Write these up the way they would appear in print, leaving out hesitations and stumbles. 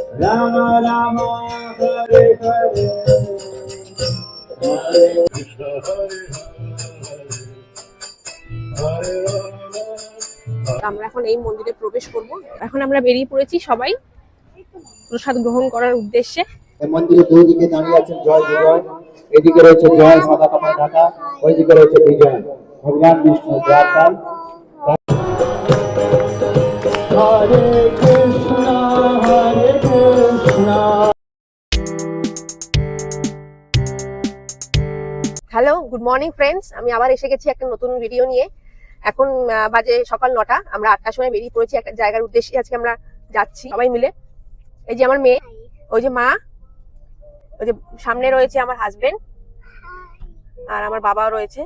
রাম রাম হরে হরে হরে কৃষ্ণ হরে হরে হরে। আমরা এখন এই মন্দিরে প্রবেশ করব। এখন আমরা বেরিয়ে পড়েছি সবাই প্রসাদ গ্রহণ করার উদ্দেশ্যে। এই মন্দিরে দুই দিকে দাঁড়িয়ে আছেন জয় বিজয়, এদিকে রয়েছে জয় সাদা কাপড় ঢাকা, ওইদিকে রয়েছে বিজয় ভগবান বিষ্ণু দ্বারপাল। Hare Krishna Hare Krishna. Hello, good morning friends. আমি আবার এসে গেছি একটা নতুন ভিডিও নিয়ে। এখন বাজে সকাল 9টা। আমরা 8টার সময় বেরিয়ে পড়েছি একটা জায়গার উদ্দেশ্যে। আজকে আমরা যাচ্ছি সবাই মিলে। এই যে আমার মেয়ে, ওই যে মা, ওই যে সামনে রয়েছে আমার হাজবেন্ড, আর আমার বাবাও রয়েছে।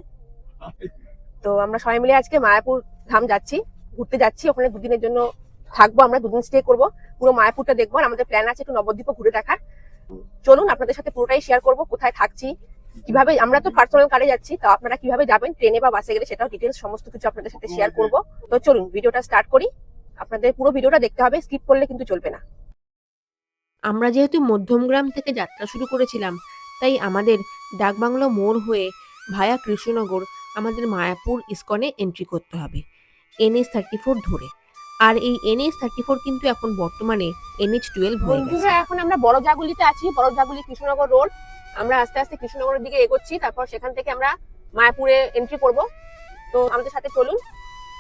তো আমরা সবাই মিলে আজকে মায়াপুর ধাম যাচ্ছি, ঘুরতে যাচ্ছি। ওখানে দুদিনের জন্য থাকবো, আমরা দুদিন স্টে করবো, পুরো মায়াপুরটা দেখবো। আর আমাদের প্ল্যান আছে একটু নবদ্বীপও ঘুরে দেখার। চলুন আপনাদের সাথে পুরোটাই শেয়ার করবো, কোথায় থাকছি, কিভাবে। আমরা তো পার্সোনাল কারে যাচ্ছি, তো আপনারা কিভাবে যাবেন, ট্রেনে বা বাসে গেলে, সেটাও ডিটেলস সমস্ত কিছু আপনাদের সাথে শেয়ার করবো। তো চলুন ভিডিওটা স্টার্ট করি। আপনাদের পুরো ভিডিওটা দেখতে হবে, স্কিপ করলে কিন্তু চলবে না। আমরা যেহেতু মধ্যমগ্রাম থেকে যাত্রা শুরু করেছিলাম, তাই আমাদের ডাকবাংলো মোড় হয়ে ভায়া কৃষ্ণনগর আমাদের মায়াপুর ইসকনে এন্ট্রি করতে হবে NH34 ধরে। আর এই NH34 কিন্তু এখন বর্তমানে NH12 হয়ে গেছে। এখন আমরা বড় জাগুলিতে আছি, বড় জাগুলি কৃষ্ণনগর রোড। আমরা আস্তে আস্তে কৃষ্ণনগরের দিকে এগোচ্ছি, তারপর সেখান থেকে আমরা মায়াপুরে এন্ট্রি করব। তো আমাদের সাথে চলুন,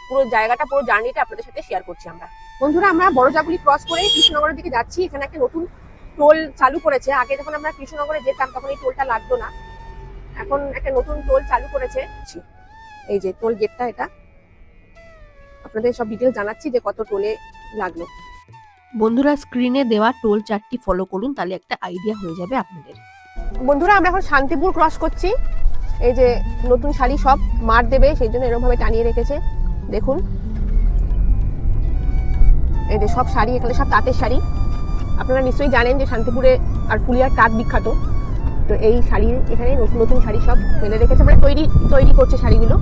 পুরো জায়গাটা, পুরো জার্নিটা আপনাদের সাথে শেয়ার করছি আমরা। বন্ধুরা, আমরা বড় জাগুলি ক্রস করে কৃষ্ণনগরের দিকে যাচ্ছি। এখানে একটা নতুন টোল চালু করেছে। আগে যখন আমরা কৃষ্ণনগরে যেতাম তখন এই টোলটা লাগতো না, এখন একটা নতুন টোল চালু করেছে। এই যে টোল গেটটা, এটা আপনাদের সব ডিটেইলস জানাচ্ছি যে কত টোলে লাগলো। বন্ধুরা, স্ক্রিনে দেওয়া টোল চার্টটি ফলো করুন, তাহলে একটা আইডিয়া হয়ে যাবে আপনাদের। বন্ধুরা, আমরা এখন শান্তিপুর ক্রস করছি। এই যে নতুন শাড়ি সব মার দেবে, সেই জন্য এরকম ভাবে টানিয়ে রেখেছে, দেখুন। এই যে সব শাড়ি, এখানে সব তাঁতের শাড়ি। আপনারা নিশ্চয়ই জানেন যে শান্তিপুরে আর ফুলিয়ার তাঁত বিখ্যাত। তো এই শাড়ি এখানে নতুন নতুন শাড়ি সব ফেলে রেখেছে, মানে তৈরি করছে শাড়িগুলো।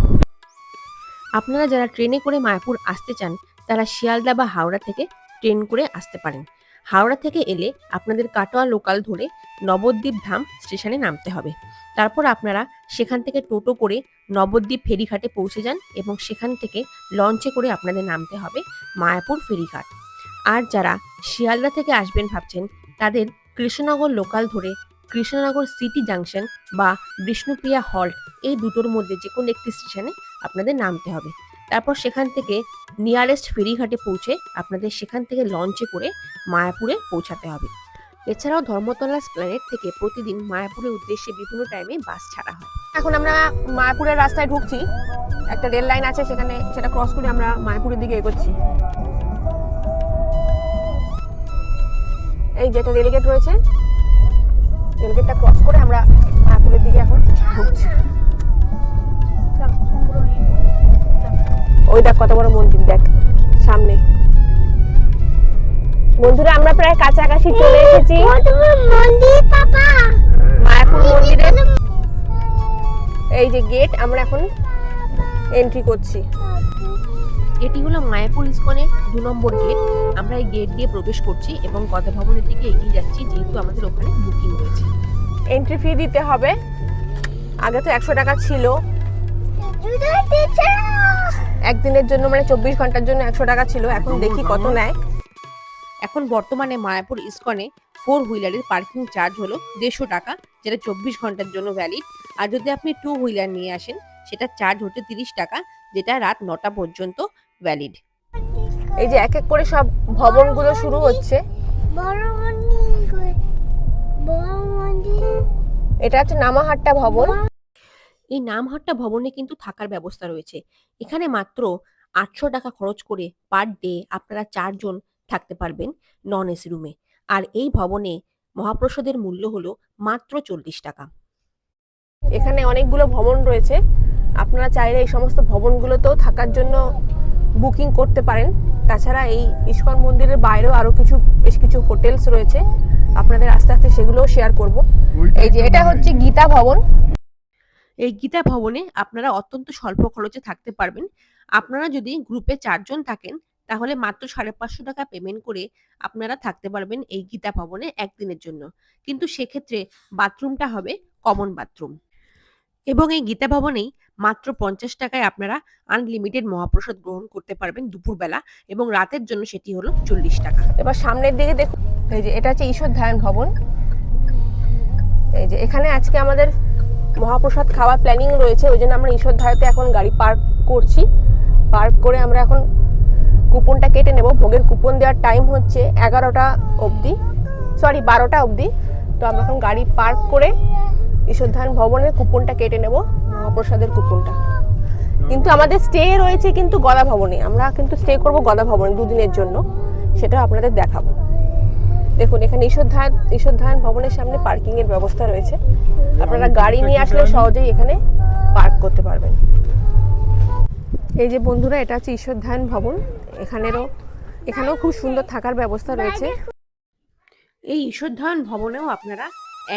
আপনারা যারা ট্রেনে করে মায়াপুর আসতে চান, তারা শিয়ালদা বা হাওড়া থেকে ট্রেন করে আসতে পারেন। হাওড়া থেকে এলে আপনাদের কাটোয়া লোকাল ধরে নবদ্বীপ ধাম স্টেশনে নামতে হবে। তারপর আপনারা সেখান থেকে টোটো করে নবদ্বীপ ফেরিঘাটে পৌঁছে যান এবং সেখান থেকে লঞ্চে করে আপনাদের নামতে হবে মায়াপুর ফেরিঘাট। আর যারা শিয়ালদা থেকে আসবেন ভাবছেন, তাদের কৃষ্ণনগর লোকাল ধরে কৃষ্ণনগর সিটি জাংশন বা বিষ্ণুপ্রিয়া হল্ট, এই দুটোর মধ্যে যে কোনো একটি স্টেশনে আপনাদের নামতে হবে। তারপর সেখান থেকে নিয়ারেস্ট ফেরিঘাটে পৌঁছে আপনাদের সেখান থেকে লঞ্চে করে মায়াপুরে পৌঁছাতে হবে। এছাড়াও ধর্মতলা এসপ্ল্যানেড থেকে প্রতিদিন মায়াপুরের উদ্দেশ্যে বিভিন্ন টাইমে বাস ছাড়া হয়। এখন আমরা মায়াপুরের রাস্তায় ঢুকছি, একটা রেল লাইন আছে সেখানে, সেটা ক্রস করে আমরা মায়াপুরের দিকে এগোচ্ছি। এই যেটা রেলগেট রয়েছে, রেলগেটটা ক্রস করে আমরা মায়াপুরের দিকে এখন ঢুকছি। ওই দেখ কত বড় মন্দির, দেখ সামনে। বন্ধুরা, আমরা প্রায় কাছাকাছি চলে এসেছি মায়াপুর মন্দিরে। এই যে গেট, আমরা এখন এন্ট্রি করছি। এটি হলো মায়াপুর ইসকনের 2 নম্বর গেট। আমরা এই গেট দিয়ে প্রবেশ করছি এবং গদা ভবনের দিকে এগিয়ে যাচ্ছি, যেহেতু আমাদের ওখানে বুকিং রয়েছে। এন্ট্রি ফি দিতে হবে। আগে তো 100 টাকা ছিল, একদিনের জন্য, মানে 24 ঘন্টার জন্য 100 টাকা ছিল। এখন দেখি কত নেয়। এখন বর্তমানে মায়াপুর ইসকনে 4 হুইলারের পার্কিং চার্জ হলো 150 টাকা, যেটা 24 ঘন্টার জন্য ভ্যালিড। আর যদি আপনি 2 হুইলার নিয়ে আসেন, সেটা চার্জ হচ্ছে 30 টাকা, যেটা রাত 9টা পর্যন্ত ভ্যালিড। এই যে এক এক করে সব ভবনগুলো শুরু হচ্ছে। এটা হচ্ছে নামাহাট্টা ভবন। এই নামহাট্টা ভবনে কিন্তু থাকার ব্যবস্থা রয়েছে। এখানে মাত্র 800 টাকা খরচ করে পার ডে আপনারা 4 জন থাকতে পারবেন নন এসি রুমে। আর এই ভবনে মহাপ্রসাদের মূল্য হলো মাত্র 40 টাকা। এখানে অনেকগুলো ভবন রয়েছে, আপনারা চাইলে এই সমস্ত ভবনগুলোতেও থাকার জন্য বুকিং করতে পারেন। তাছাড়া এই ইসকন মন্দিরের বাইরেও আরো বেশ কিছু হোটেলস রয়েছে, আপনাদের আস্তে আস্তে সেগুলোও শেয়ার করব। এই যে এটা হচ্ছে গীতা ভবন। এই গীতা ভবনে আপনারা অত্যন্ত স্বল্প খরচে থাকতে পারবেন। আপনারা যদি গ্রুপে 4 জন থাকেন, তাহলে মাত্র 550 টাকা পেমেন্ট করে আপনারা থাকতে পারবেন এই গীতা ভবনে একদিনের জন্য। কিন্তু সেক্ষেত্রে বাথরুমটা হবে কমন বাথরুম। এবং এই গীতা ভবনেই মাত্র 50 টাকায় আপনারা আনলিমিটেড মহাপ্রসাদ গ্রহণ করতে পারবেন দুপুরবেলা, এবং রাতের জন্য সেটি হলো 40 টাকা। এবার সামনের দিকে দেখুন, এই যে এটা হচ্ছে ঈশ্বর ধ্যান ভবন। এই যে এখানে আজকে আমাদের মহাপ্রসাদ খাওয়ার প্ল্যানিং রয়েছে, ওই জন্য আমরা ঈশ্বর ধারাতে এখন গাড়ি পার্ক করছি। পার্ক করে আমরা এখন কুপনটা কেটে নেব। ভোগের কুপন দেওয়ার টাইম হচ্ছে 11টা অবধি, 12টা অবধি। তো আমরা এখন গাড়ি পার্ক করে ঈশ্বরধান ভবনের কুপনটা কেটে নেব, মহাপ্রসাদের কুপনটা। কিন্তু আমাদের স্টে রয়েছে কিন্তু গদা ভবনে, আমরা কিন্তু স্টে করব গদা ভবনে 2 দিনের জন্য, সেটা আপনাদের দেখাবো। দেখুন এখানে ঈশ্বরধান ভবনের সামনে পার্কিং এর ব্যবস্থা রয়েছে, আপনারা গাড়ি নিয়ে আসলে সহজেই এখানে পার্ক করতে পারবেন। এই যে বন্ধুরা, এটা হচ্ছে ঈশ্বরধান ভবন। এখানেও খুব সুন্দর থাকার ব্যবস্থা রয়েছে। এই ঈশ্বরধান ভবনেও আপনারা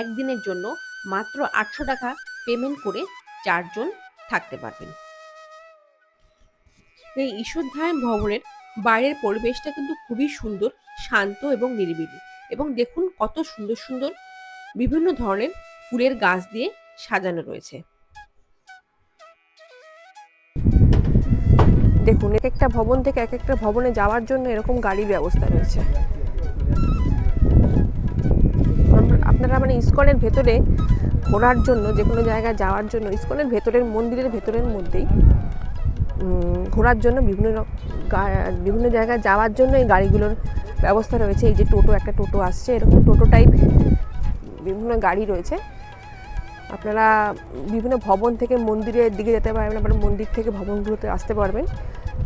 একদিনের জন্য মাত্র 800 টাকা পেমেন্ট করে 4 জন থাকতে পারবেন। এই ঈশ্বরধাম ভবনের বাইরের পরিবেশটা কিন্তু খুবই সুন্দর, শান্ত এবং নিরিবিলি। এবং দেখুন কত সুন্দর সুন্দর বিভিন্ন ধরনের ফুলের গাছ দিয়ে সাজানো রয়েছে। দেখুন এক একটা ভবন থেকে এক একটা ভবনে যাওয়ার জন্য এরকম গাড়ি ব্যবস্থা রয়েছে। আপনারা মানে ইসকনের ভেতরে ঘোরার জন্য, যে কোনো জায়গায় যাওয়ার জন্য, ইসকনের ভেতরের মন্দিরের ভেতরের মধ্যেই ঘোরার জন্য বিভিন্ন জায়গায় যাওয়ার জন্য এই গাড়িগুলোর ব্যবস্থা রয়েছে। এই যে একটা টোটো আসছে, এরকম টোটো টাইপ বিভিন্ন গাড়ি রয়েছে। আপনারা বিভিন্ন ভবন থেকে মন্দিরের দিকে যেতে পারবেন, আবার মন্দির থেকে ভবনগুলোতে আসতে পারবেন,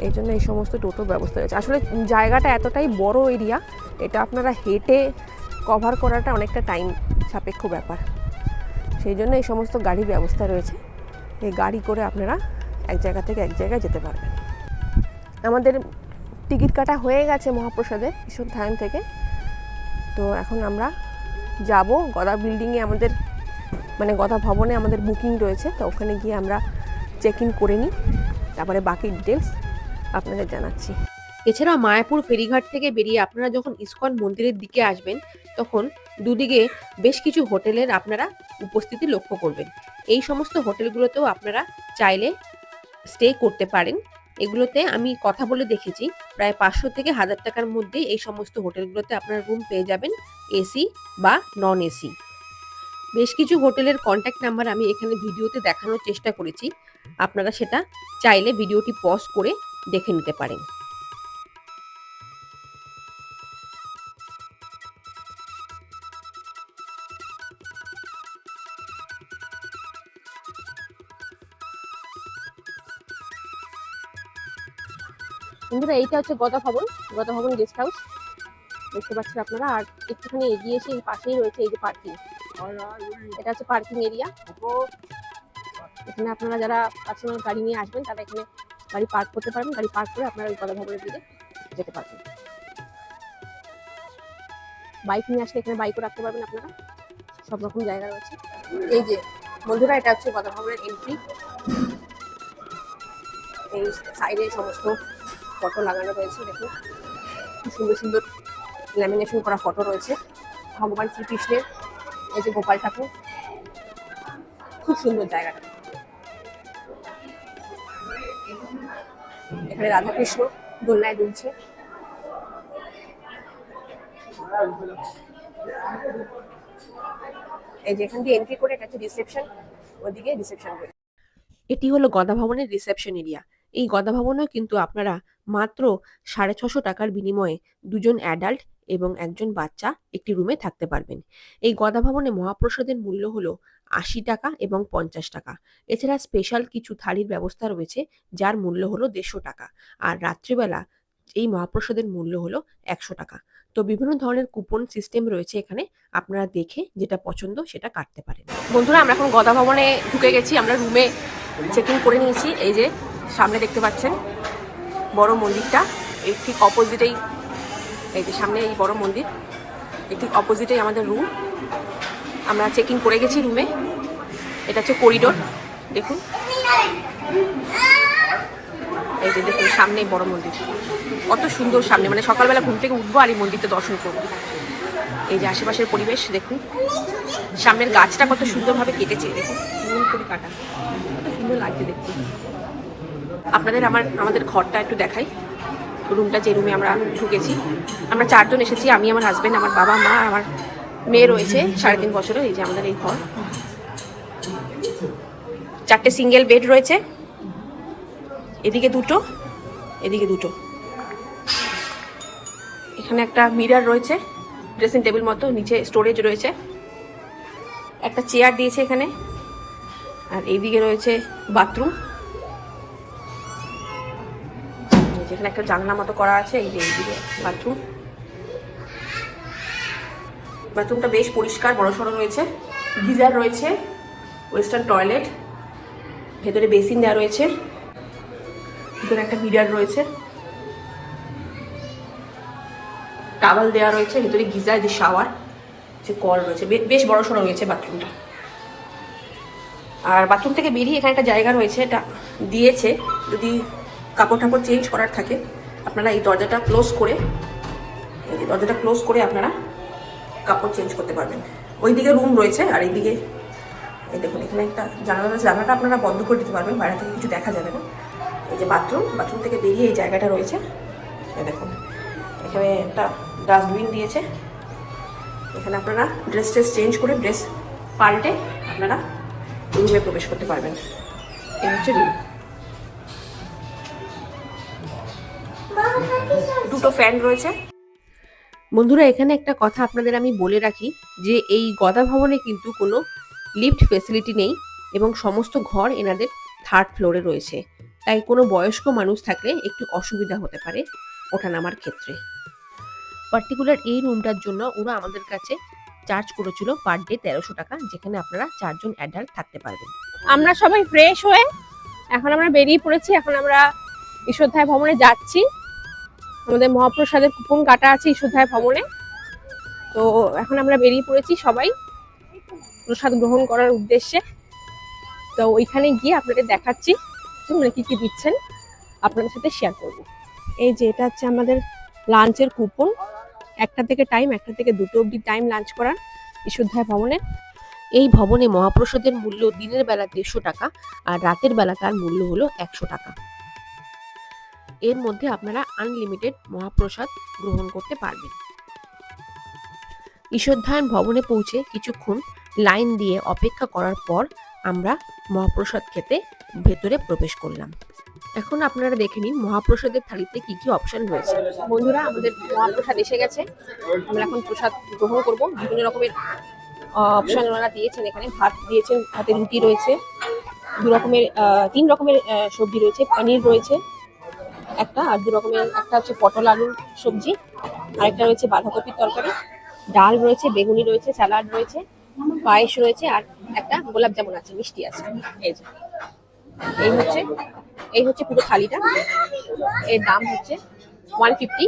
এই জন্য এই সমস্ত টোটোর ব্যবস্থা রয়েছে। আসলে জায়গাটা এতটাই বড় এরিয়া, এটা আপনারা হেঁটে কভার করাটা অনেকটা টাইম সাপেক্ষ ব্যাপার, সেই জন্য এই সমস্ত গাড়ির ব্যবস্থা রয়েছে। এই গাড়ি করে আপনারা এক জায়গা থেকে এক জায়গায় যেতে পারবেন। আমাদের টিকিট কাটা হয়ে গেছে মহাপ্রসাদের ঈশ্বরধাম থেকে। তো এখন আমরা যাব গদা বিল্ডিংয়ে, আমাদের মানে গদা ভবনে আমাদের বুকিং রয়েছে। তো ওখানে গিয়ে আমরা চেক ইন করে নিই, তারপরে বাকি ডিটেলস আপনাদের জানাচ্ছি। এছাড়াও মায়াপুর ফেরিঘাট থেকে বেরিয়ে আপনারা যখন ইসকন মন্দিরের দিকে আসবেন, তখন দুদিকে বেশ কিছু হোটেলের আপনারা উপস্থিতি লক্ষ্য করবেন। এই সমস্ত হোটেলগুলোতেও আপনারা চাইলে স্টে করতে পারেন। এগুলোতে আমি কথা বলে দেখেছি, প্রায় 500 থেকে 1000 টাকার মধ্যে এই সমস্ত হোটেলগুলোতে আপনারা রুম পেয়ে যাবেন, এসি বা নন এসি। বেশ কিছু হোটেলের কন্ট্যাক্ট নাম্বার আমি এখানে ভিডিওতে দেখানোর চেষ্টা করেছি, আপনারা সেটা চাইলে ভিডিওটি পজ করে দেখে নিতে পারেন। বন্ধুরা, এইটা হচ্ছে গদা ভবন গেস্ট হাউস, দেখতে পাচ্ছেন আপনারা। আর একটুখানি এগিয়ে এসে এই পাশেই রয়েছে এই যে পার্কিং, এটা হচ্ছে পার্কিং এরিয়া। এখানে আপনারা যারা পার্সোনাল গাড়ি নিয়ে আসবেন তারা এখানে গাড়ি পার্ক করতে পারবেন, গাড়ি পার্ক করে আপনারা ওই গদা ভবনের দিকে যেতে পারবেন। বাইক নিয়ে আসলে এখানে বাইকও রাখতে পারবেন আপনারা, সব রকম জায়গা রয়েছে। এই যে বন্ধুরা, এটা হচ্ছে গদা ভবনের এন্ট্রি। এই সাইডে সমস্ত ফটো লাগানো রয়েছে, দেখুন খুব সুন্দর সুন্দর ল্যামিনেশন করা ফটো রয়েছে ভগবান শ্রীকৃষ্ণের। এই যে গোপাল ঠাকুর, খুব সুন্দর জায়গাটা। এখানে রাধাকৃষ্ণ দোলনায় দুলছে। এই যে এখান দিয়ে এন্ট্রি করে এটা হচ্ছে রিসেপশন, ওদিকে রিসেপশন। এটি হলো গদা ভবনের রিসেপশন এরিয়া। এই গদা ভবনেও কিন্তু আপনারা মাত্র 650 টাকার বিনিময়ে 2 জন অ্যাডাল্ট এবং 1 জন বাচ্চা একটি রুমে থাকতে পারবেন। এই গদা ভবনে মহাপ্রসাদের মূল্য হলো 80 টাকা এবং 50 টাকা। এছাড়া স্পেশাল কিছু থালির ব্যবস্থা রয়েছে, যার মূল্য হলো 150 টাকা। আর রাত্রিবেলা এই মহাপ্রসাদের মূল্য হলো 100 টাকা। তো বিভিন্ন ধরনের কুপন সিস্টেম রয়েছে এখানে, আপনারা দেখে যেটা পছন্দ সেটা কাটতে পারেন। বন্ধুরা, আমরা এখন গদা ভবনে ঢুকে গেছি, আমরা রুমে চেক ইন করে নিয়েছি। এই যে সামনে দেখতে পাচ্ছেন বড় মন্দিরটা, এর ঠিক অপোজিটেই, এই যে সামনে এই বড় মন্দির, এর ঠিক অপোজিটেই আমাদের রুম। আমরা চেক ইন করে গেছি রুমে। এটা হচ্ছে করিডোর, দেখুন এই যে দেখুন সামনে বড় মন্দির। কত সুন্দর সামনে, মানে সকালবেলা ঘুম থেকে উঠবো আর এই মন্দিরটা দর্শন করবো। এই যে আশেপাশের পরিবেশ দেখুন, সামনের গাছটা কত সুন্দরভাবে কেটেছে, দেখুন মন করে কাটা, কত সুন্দর লাগছে দেখতে। আপনাদের আমাদের ঘরটা একটু দেখাই, রুমটা, যে রুমে আমরা ঢুকেছি। আমরা 4 জন এসেছি, আমি, আমার হাজবেন্ড, আমার বাবা মা, আমার মেয়ে রয়েছে 3.5 বছরের। এই যে আমাদের এই ঘর, 4টে সিঙ্গেল বেড রয়েছে, এদিকে 2টো, এদিকে 2টো। এখানে একটা মিরর রয়েছে, ড্রেসিং টেবিল মতো, নিচে স্টোরেজ রয়েছে, একটা চেয়ার দিয়েছে এখানে, আর এইদিকে রয়েছে বাথরুম, যেখানে একটা জানলা মতো করা আছে। এই যে এইদিকে বাথরুম, বাথরুমটা বেশ পরিষ্কার, বড়সড় রয়েছে, গিজার রয়েছে, ওয়েস্টার্ন টয়লেট, ভেতরে বেসিন দেওয়া রয়েছে, ভিতরে একটা মিরর রয়েছে, টাওয়াল দেওয়া রয়েছে, ভেতরে গিজার, যে শাওয়ার, যে কল রয়েছে, বেশ বড়সড় রয়েছে বাথরুমটা। আর বাথরুম থেকে বেরিয়ে এখানে একটা জায়গা রয়েছে, এটা দিয়েছে যদি কাপড় টাপড় চেঞ্জ করার থাকে, আপনারা এই দরজাটা ক্লোজ করে, এই দরজাটা ক্লোজ করে আপনারা কাপড় চেঞ্জ করতে পারবেন। ওইদিকে রুম রয়েছে, আর এইদিকে এই দেখুন এখানে একটা জানালা রয়েছে, জানালাটা আপনারা বন্ধ করে দিতে পারবেন, বাইরে থেকে কিছু দেখা যাবে না। এই যে বাথরুম, বাথরুম থেকে বেরিয়ে এই জায়গাটা রয়েছে, এই দেখুন এখানে একটা ডাস্টবিন দিয়েছে, এখানে আপনারা ড্রেস চেঞ্জ করে, ড্রেস পাল্টে আপনারা রুমে প্রবেশ করতে পারবেন। এই হচ্ছে রুম, 2টো ফ্যান রয়েছে। বন্ধুরা, এখানে একটা কথা আপনাদের আমি বলে রাখি, যে এই গদা ভবনে কিন্তু কোনো লিফট ফেসিলিটি নেই, এবং সমস্ত ঘর এনাদের 3rd ফ্লোরে রয়েছে, তাই কোনো বয়স্ক মানুষ থাকলে একটু অসুবিধা হতে পারে ওঠানামার ক্ষেত্রে। পার্টিকুলার এই রুমটার জন্য ওরা আমাদের কাছে চার্জ করেছিল পার ডে 1300 টাকা, যেখানে আপনারা 4 জন অ্যাডাল্ট থাকতে পারবেন। আমরা সবাই ফ্রেশ হয়ে এখন আমরা বেরিয়ে পড়েছি, এখন আমরা ঈশ্বরধায় ভবনে যাচ্ছি। আমাদের মহাপ্রসাদের কুপন কাটা আছে ঈশ্বরধায় ভবনে, তো এখন আমরা বেরিয়ে পড়েছি সবাই প্রসাদ গ্রহণ করার উদ্দেশ্যে। তো ওইখানে গিয়ে আপনাদের দেখাচ্ছি মানে কি কি দিচ্ছেন, আপনাদের সাথে শেয়ার করব। এই যে এটা হচ্ছে আমাদের লাঞ্চের কুপন, 1টা থেকে টাইম, 1টা থেকে 2টো অবধি টাইম লাঞ্চ করার ঈশ্বরধায় ভবনে। এই ভবনে মহাপ্রসাদের মূল্য দিনের বেলা 150 টাকা, আর রাতের বেলা তার মূল্য হলো 100 টাকা। এর মধ্যে আপনারা আনলিমিটেড মহাপ্রসাদ গ্রহণ করতে পারবেন। ঈশ্বরধায়ন ভবনে পৌঁছে কিছুক্ষণ লাইন দিয়ে অপেক্ষা করার পর আমরা মহাপ্রসাদ খেতে ভেতরে প্রবেশ করলাম। এখন আপনারা দেখে নিন মহাপ্রসাদের থালিতে কি কি অপশন রয়েছে। বন্ধুরা, আমাদের মহাপ্রসাদ এসে গেছে, আমরা এখন প্রসাদ গ্রহণ করব। বিভিন্ন রকমের অপশন ওনারা দিয়েছেন, এখানে ভাত দিয়েছেন, ভাতে রুটি রয়েছে, 3 রকমের সবজি রয়েছে, পনির রয়েছে একটা, আর 2 রকমের, একটা হচ্ছে পটল আলুর সবজি, আরেকটা রয়েছে বাঁধাকপির তরকারি, ডাল রয়েছে, বেগুনি রয়েছে, স্যালাড রয়েছে, পায়েস রয়েছে, আর একটা গোলাপ জামুন আছে, মিষ্টি আছে। এই হচ্ছে পুরো থালিটা, এর দাম হচ্ছে 150।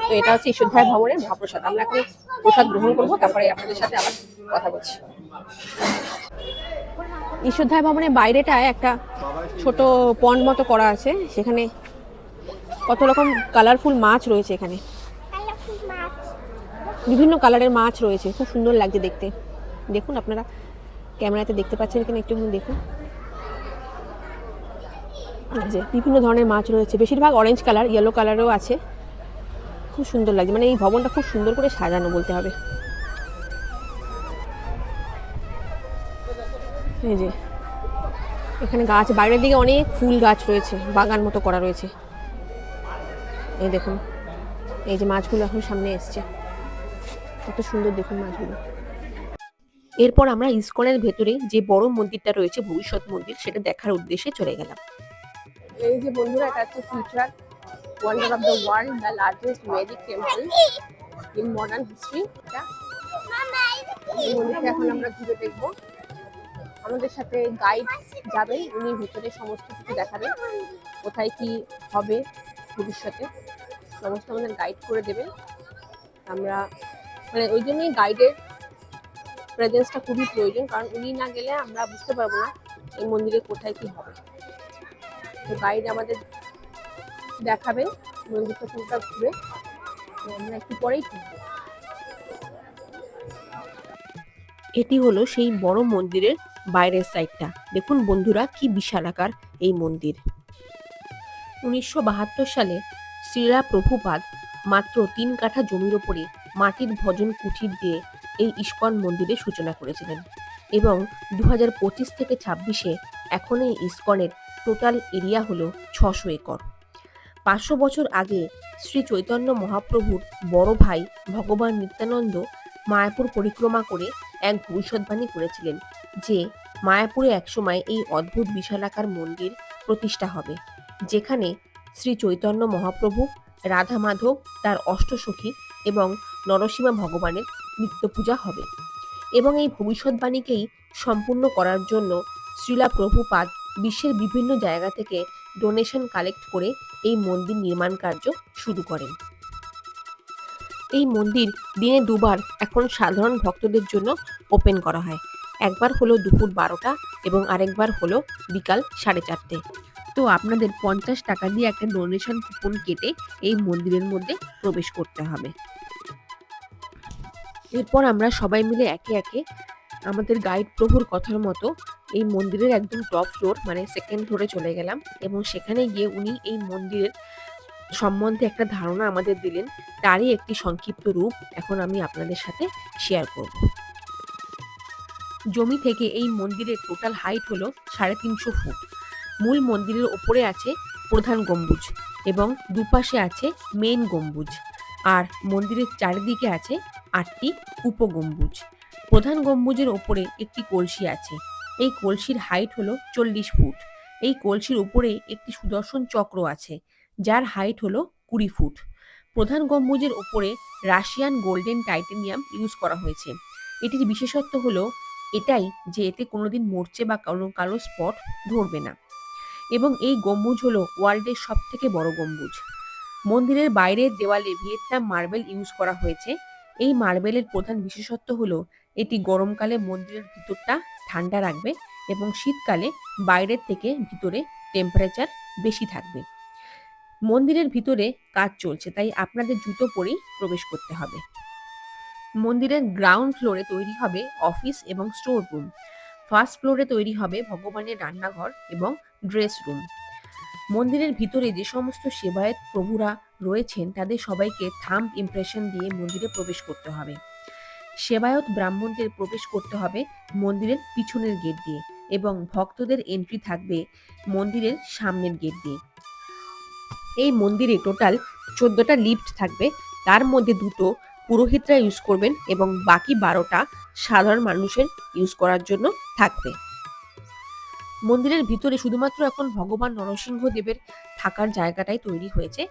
তো এটা হচ্ছে ঈশ্বরধায় ভবনের মহাপ্রসাদ। আমরা এখন প্রসাদ গ্রহণ করবো, তারপরে আপনাদের সাথে আবার কথা বলছি। ঈশ্বরধায় ভবনের বাইরেটায় একটা ছোট পন্ড মতো করা আছে, সেখানে কত রকম কালারফুল মাছ রয়েছে, এখানে বিভিন্ন কালারের মাছ রয়েছে, খুব সুন্দর লাগছে দেখতে। দেখুন, আপনারা ক্যামেরাতে দেখতে পাচ্ছেন, এখানে একটুখানি দেখুন, যে বিভিন্ন ধরনের মাছ রয়েছে, বেশিরভাগ অরেঞ্জ কালার, ইয়েলো কালারও আছে, খুব সুন্দর লাগছে। মানে এই ভবনটা খুব সুন্দর করে সাজানো বলতে হবে। এই যে এখানে গাছ, বাইরের দিকে অনেক ফুল গাছ রয়েছে, বাগান মতো করা রয়েছে। এই দেখুন, এই যে মাছগুলো এখন সামনে এসছে, কত সুন্দর দেখুন মাছগুলো। এরপর আমরা ইসকনের ভেতরে যে বড় মন্দিরটা রয়েছে, ভবিষ্যৎ মন্দির, সেটা দেখার উদ্দেশ্যে চলে গেলাম। এই যে বন্ধুরা, এটা হচ্ছে future wonder of the world, the largest Vedic temple in modern history. এই মন্দিরটা এখন আমরা ঘুরে দেখবো। আমাদের সাথে গাইড যাবেন, উনি ভিতরে সমস্ত কিছু দেখাবেন, কোথায় কি হবে ভবিষ্যতে সমস্ত আমাদের গাইড করে দেবেন। আমরা মানে ওই জন্যই গাইডের প্রেজেন্সটা খুবই প্রয়োজন, কারণ উনি না গেলে আমরা বুঝতে পারবো না এই মন্দিরে কোথায় কি হবে। তো গাইড আমাদের দেখাবেন মন্দিরটা পুরোটা ঘুরে আমরা একটু পরেই ফিরবো। এটি হলো সেই বড় মন্দিরের বাইরের সাইডটা। দেখুন বন্ধুরা, কি বিশালাকার এই মন্দির। 1972 সালে শ্রীলা প্রভুপাদ মাত্র 3 কাঠা জমির ওপরে মাটির ভজন কুঠির দিয়ে এই ইস্কন মন্দিরের সূচনা করেছিলেন এবং 2025 থেকে 26-এ এখন এই ইস্কনের টোটাল এরিয়া হলো 600 একর। 500 বছর আগে শ্রী চৈতন্য মহাপ্রভুর বড় ভাই ভগবান নিত্যানন্দ মায়াপুর পরিক্রমা করে এক ভবিষ্যৎবাণী করেছিলেন যে মায়াপুরে একসময় এই অদ্ভুত বিশালাকার মন্দির প্রতিষ্ঠা হবে, যেখানে শ্রী চৈতন্য মহাপ্রভু, রাধা মাধব, তার অষ্টসখী এবং নরসিংহ ভগবানের নিত্য পূজা হবে। এবং এই ভবিষ্যৎবাণীকেই সম্পূর্ণ করার জন্য শ্রীলা প্রভুপাদ বিশ্বের বিভিন্ন জায়গা থেকে ডোনেশন কালেক্ট করে এই মন্দির নির্মাণ কার্য শুরু করেন। এই মন্দির দিনে দুবার এখন সাধারণ ভক্তদের জন্য ওপেন করা হয়। একবার হলো দুপুর 12টা এবং আরেকবার হলো বিকাল 4:30। তো আপনাদের 50 টাকা দিয়ে একটা ডোনেশন কুপন কেটে এই মন্দিরের মধ্যে প্রবেশ করতে হবে। এরপর আমরা সবাই মিলে একে একে আমাদের গাইড প্রভুর কথার মতো এই মন্দিরের একদম টপ ফ্লোর মানে সেকেন্ড ফ্লোরে চলে গেলাম এবং সেখানে গিয়ে উনি এই মন্দিরের সম্বন্ধে একটা ধারণা আমাদের দিলেন। তারই একটি সংক্ষিপ্ত রূপ এখন আমি আপনাদের সাথে শেয়ার করব। জমি থেকে এই মন্দিরের টোটাল হাইট হলো 350 ফুট। মূল মন্দিরের ওপরে আছে প্রধান গম্বুজ এবং দুপাশে আছে মেইন গম্বুজ, আর মন্দিরের চারিদিকে আছে 8টি উপগম্বুজ। প্রধান গম্বুজের ওপরে একটি কলসি আছে। এই কলসির হাইট হলো 40 ফুট। এই কলসির উপরে একটি সুদর্শন চক্র আছে, যার হাইট হলো 20 ফুট। প্রধান গম্বুজের ওপরে রাশিয়ান গোল্ডেন টাইটেনিয়াম ইউজ করা হয়েছে। এটির বিশেষত্ব হলো এটাই যে এতে কোনোদিন মরচে বা কালো স্পট ধরবে না। এবং এই গম্বুজ হলো ওয়ার্ল্ডের সবথেকে বড় গম্বুজ। মন্দিরের বাইরের দেওয়ালে ভিয়েতনাম মার্বেল ইউজ করা হয়েছে। এই মার্বেলের প্রধান বিশেষত্ব হলো এটি গরমকালে মন্দিরের ভিতরটা ঠান্ডা রাখবে এবং শীতকালে বাইরের থেকে ভিতরে টেম্পারেচার বেশি থাকবে। মন্দিরের ভিতরে কাজ চলছে, তাই আপনাদের জুতো পরেই প্রবেশ করতে হবে। মন্দিরের গ্রাউন্ড ফ্লোরে তৈরি হবে অফিস এবং স্টোর রুম। ফার্স্ট ফ্লোরে তৈরি হবে ভগবানের রান্নাঘর এবং ড্রেস রুম। মন্দিরের ভিতরে যে সমস্ত সেবায়েত প্রভুরা রয়েছেন তাদের সবাইকে থাম্ব ইমপ্রেশন দিয়ে মন্দিরে প্রবেশ করতে হবে। সেবায়ত ব্রাহ্মণদের প্রবেশ করতে হবে মন্দিরের পিছনের গেট দিয়ে এবং ভক্তদের এন্ট্রি থাকবে মন্দিরের সামনের গেট দিয়ে। এই মন্দিরে টোটাল 14টা লিফট থাকবে, তার মধ্যে 2টো পুরোহিতরা ইউজ করবেন এবং বাকি 12টা সাধারণ মানুষের ইউজ করার জন্য থাকবে। মন্দিরের ভিতরে শুধুমাত্র এখন ভগবান নরসিংহ দেবের থাকার জায়গাটাই তৈরি হয়েছে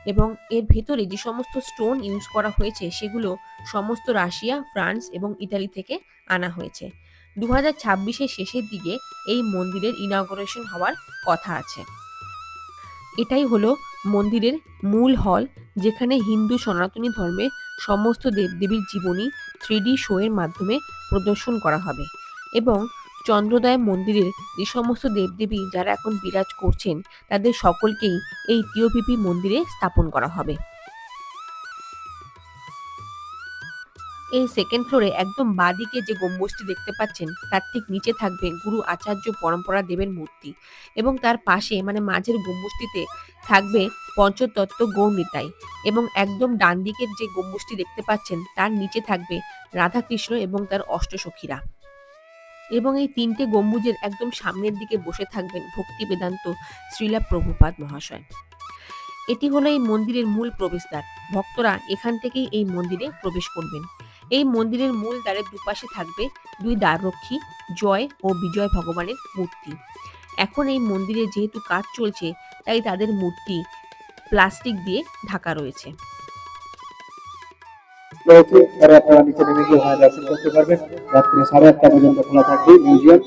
এবং এর ভেতরে যে সমস্ত স্টোন ইউজ করা হয়েছে সেগুলো সমস্ত রাশিয়া, ফ্রান্স এবং ইতালি থেকে আনা হয়েছে। 2026-এর শেষের দিকে এই মন্দিরের ইনগরেশন হওয়ার কথা আছে। এটাই হলো মন্দিরের মূল হল, যেখানে হিন্দু সনাতনী ধর্মের সমস্ত দেবদেবীর জীবনী 3D শো এর মাধ্যমে প্রদর্শন করা হবে এবং চন্দ্রোদয় মন্দিরের যে সমস্ত দেবদেবী যারা এখন বিরাজ করছেন তাদের সকলকেই এই টিওপিপি মন্দিরে স্থাপন করা হবে। এই সেকেন্ড ফ্লোরে একদম বাঁদিকে যে গম্বুজটি দেখতে পাচ্ছেন তার ঠিক নিচে থাকবে গুরু আচার্য পরম্পরা দেবের মূর্তি এবং তার পাশে মানে মাঝের গম্বুজটিতে থাকবে পঞ্চতত্ত্ব গৌরনিতাই এবং একদম ডান দিকের যে গম্বুজটি দেখতে পাচ্ছেন তার নিচে থাকবে রাধাকৃষ্ণ এবং তার অষ্টসখীরা। এবং এই 3টে গম্বুজের একদম সামনের দিকে বসে থাকবেন ভক্তি বেদান্ত শ্রীলা প্রভুপাদ মহাশয়। এটি হলো এই মন্দিরের মূল প্রবেশদ্বার। ভক্তরা এখান থেকেই এই মন্দিরে প্রবেশ করবেন। এই মন্দিরের মূল দ্বারের দুপাশে থাকবে 2 দ্বাররক্ষী জয় ও বিজয় ভগবানের মূর্তি। এখন এই মন্দিরে যেহেতু কাজ চলছে তাই তাদের মূর্তি প্লাস্টিক দিয়ে ঢাকা রয়েছে। আপনারা নিচে নেমে গিয়ে ওখানে দর্শন করতে পারবেন। রাত্রি 8:30 পর্যন্ত খোলা থাকবে মিউজিয়াম।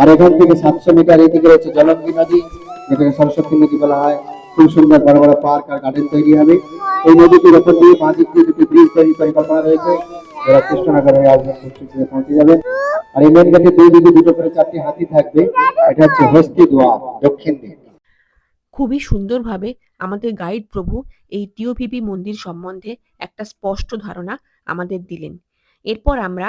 আর এখান থেকে 700 মিটার এদিকে রয়েছে জলঙ্গি নদী, যেটাকে সরস্বতী নদী বলা হয়। খুব সুন্দর বড় বড় পার্ক আর গার্ডেন তৈরি হবে। এই নদীটির ওপর দিয়ে বাঁদিক দিয়ে 2টি ব্রিজ তৈরি পরিকল্পনা রয়েছে, যারা কৃষ্ণনগর হয়ে আসবেন খুব পৌঁছে যাবেন। আর এই মেন গেটের 2 দিকে 2টো করে 4টি হাতি থাকবে। এটা হচ্ছে হস্তি দোয়া, দক্ষিণ দিক। খুবই সুন্দরভাবে আমাদের গাইড প্রভু এই টিওপিপি মন্দির সম্বন্ধে একটা স্পষ্ট ধারণা আমাদের দিলেন। এরপর আমরা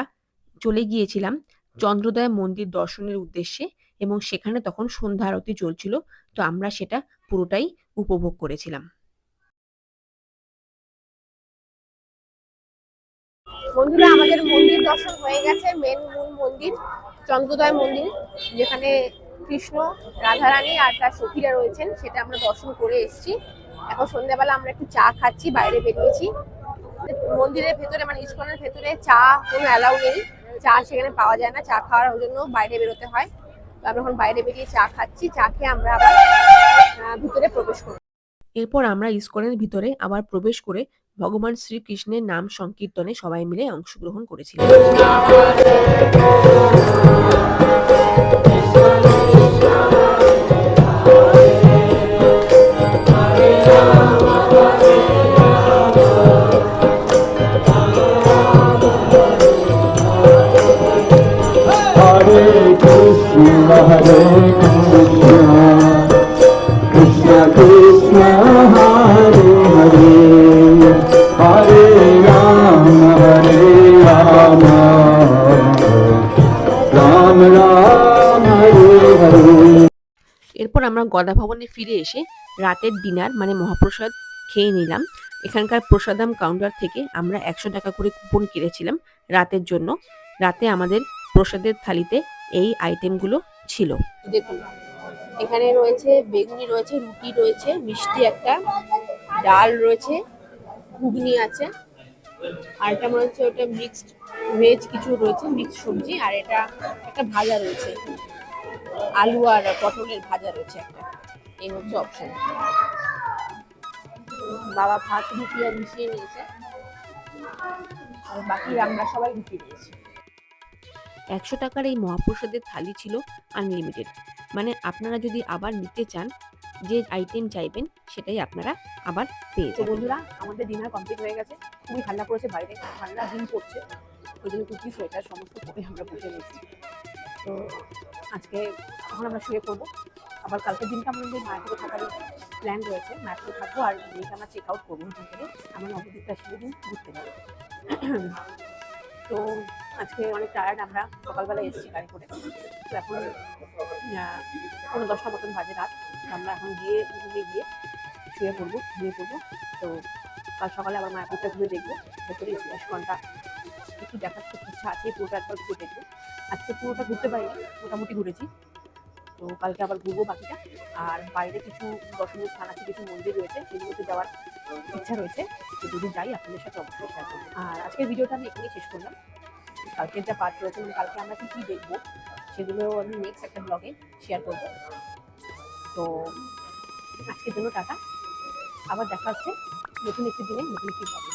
চলে গিয়েছিলাম চন্দ্রোদয় মন্দির দর্শনের উদ্দেশ্যে এবং সেখানে তখন সন্ধ্যা আরতি চলছিল। তো আমরা সেটা পুরোটাই উপভোগ করেছিলাম। বন্ধুরা, আমাদের মন্দির দর্শন হয়ে গেছে, মূল মন্দির চন্দ্রোদয় মন্দির, যেখানে কৃষ্ণ, রাধারানী আর তার সখীরা রয়েছেন, সেটা আমরা দর্শন করে এসেছি। এখন সন্ধ্যাবেলা আমরা একটু চা খাচ্ছি, বাইরে বেরিয়েছি। মন্দিরের ভেতরে মানে ইস্কনের ভেতরে চা কোনো অ্যালাউ নেই, চা সেখানে পাওয়া যায় না, চা খাওয়ার জন্য বাইরে বেরোতে হয়। তো আমরা এখন বাইরে বেরিয়ে চা খাচ্ছি, চা খেয়ে আমরা আবার ভিতরে প্রবেশ করব। এরপর আমরা ইস্কনের ভিতরে আবার প্রবেশ করে ভগবান শ্রীকৃষ্ণের নাম সংকীর্তনে সবাই মিলে অংশগ্রহণ করেছিলাম। হরে কৃষ্ণ হরে কৃষ্ণ কৃষ্ণ কৃষ্ণ হরে হরে হরে রাম রাম রাম রাম হরে হরে। এরপর আমরা গদা ভবনে ফিরে এসে রাতের ডিনার মানে মহাপ্রসাদ খেয়ে নিলাম। এখানকার প্রসাদাম কাউন্টার থেকে আমরা 100 টাকা করে কুপন কিনেছিলাম রাতের জন্য। রাতে আমাদের প্রসাদের থালিতে এই আইটেমগুলো ছিল। দেখুন, এখানে রয়েছে বেগুনি, রয়েছে রুটি, রয়েছে মিষ্টি, একটা ডাল রয়েছে, ঘুগনি আছে, আর এটা মনে হচ্ছে ওটা মিক্সড ভেজ কিছু রয়েছে, মিক্সড সবজি, আর এটা একটা ভাজা রয়েছে, আলু আর পটলের ভাজা রয়েছে একটা। এই হচ্ছে অপশন। বাবা ভাত রুটি আর মিশিয়ে নিয়েছে, আর বাকি আমরা সবাই রুটি নিয়েছি। 100 টাকার এই মহাপ্রসাদের থালি ছিল আনলিমিটেড, মানে আপনারা যদি আবার নিতে চান, যে আইটেম চাইবেন সেটাই আপনারা আবার পেয়ে যাবেন। বন্ধুরা, আমাদের ডিনার কমপ্লিট হয়ে গেছে। খুবই ঠান্ডা পড়েছে বাইরে, ঠান্ডা দিন পড়ছে, ওই জন্য টুপি সোয়েটার সমস্ত পরে আমরা বসে নিয়েছি। তো আজকে এখন আমরা শুয়ে পড়বো। আবার কালকের দিনটা আমাদের মায়াপুরে থাকার প্ল্যান রয়েছে, মায়াপুরে থাকবো, আর দিনটা আমরা চেক আউট করবো ওখান থেকে, আমরা নবদ্বীপটা সেদিন ঘুরতে যাবো। তো আজকে অনেক টায়ার্ড, আমরা সকালবেলা এসেছি গাড়ি করে। তো এখন 10টা মতন বাজে রাত। আমরা এখন গিয়ে ঘুরে গিয়ে শুয়ে পড়বো, ঘুমিয়ে পড়বো। তো কাল সকালে আবার মায়াপুরটা ঘুরে দেখবো, ভেতরে ইস্কনটা একটু দেখার খুব ইচ্ছা আছে, পুরোটা একবার ঘুরে দেখবো। আজকে পুরোটা ঘুরতে পারিনি, মোটামুটি ঘুরেছি। তো কালকে আবার ঘুরবো বাকিটা। আর বাইরে কিছু দর্শনীয় স্থান আছে, কিছু মন্দির রয়েছে, সেগুলোতে যাওয়ার ইচ্ছা রয়েছে। তো যদি যাই আপনাদের সাথে অবশ্যই শেয়ার করবো। আর আজকের ভিডিওটা আমি এখানেই শেষ করলাম। কালকের যা পার্ট রয়েছে, মানে কালকে আমরা কী কী দেখবো সেগুলো আমি নেক্সট একটা ব্লগে শেয়ার করবো। তো আজকের জন্য টাটা, আবার দেখা হচ্ছে নতুন একটি দিনে নতুন একটি ব্লগে।